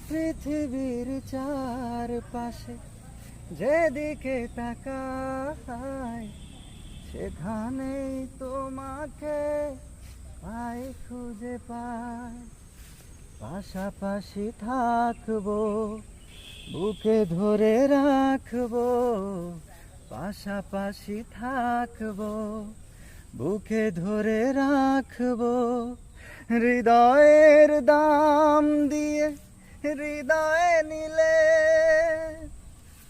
পৃথিবীর চারপাশে যেদিকে তাকাই সেখানেই তোমাকে পাই, খুঁজে পাই। পাশাপাশি থাকবো, বুকে ধরে রাখবো, পাশাপাশি থাকবো, বুকে ধরে রাখবো। হৃদয়ের দাম দিয়ে হৃদয়ে নিলে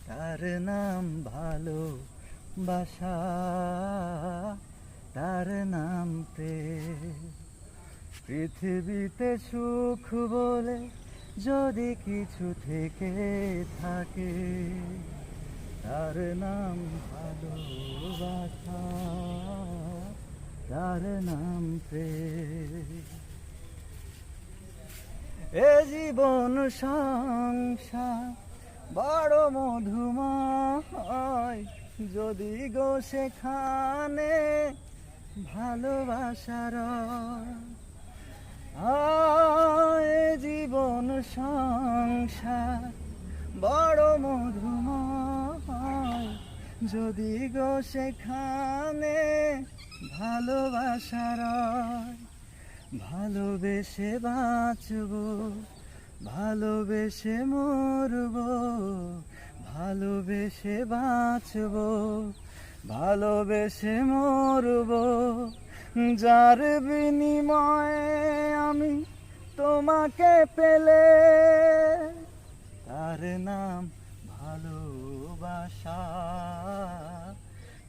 তার নাম ভালোবাসা, তার নাম প্রেম। পৃথিবীতে সুখ বলে যদি কিছু থেকে থাকে তার নাম ভালোবাসা, তার নাম প্রেম। এ জীবন সংসার বড় মধুময়, যদি গো সেখানে ভালোবাসার এ জীবন সংসার বড় মধুময়, যদি গো সেখানে ভালোবাসার। ভালোবেসে বাঁচবো, ভালোবেসে মরবো, ভালোবেসে বাঁচবো, ভালোবেসে মরবো। যার বিনিময়ে আমি তোমাকে পেলে তার নাম ভালোবাসা,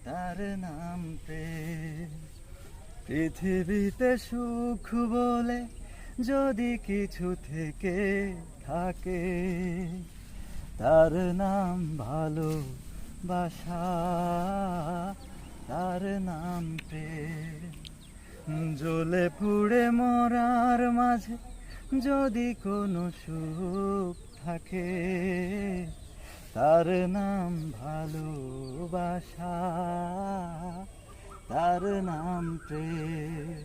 তার নাম প্রেম। পৃথিবীতে সুখ বলে যদি কিছু থেকে থাকে তার নাম ভালোবাসা, তার নাম প্রেম। জ্বলে পুড়ে মরার মাঝে যদি কোনো সুখ থাকে তার নাম ভালোবাসা, তার নাম প্রেম।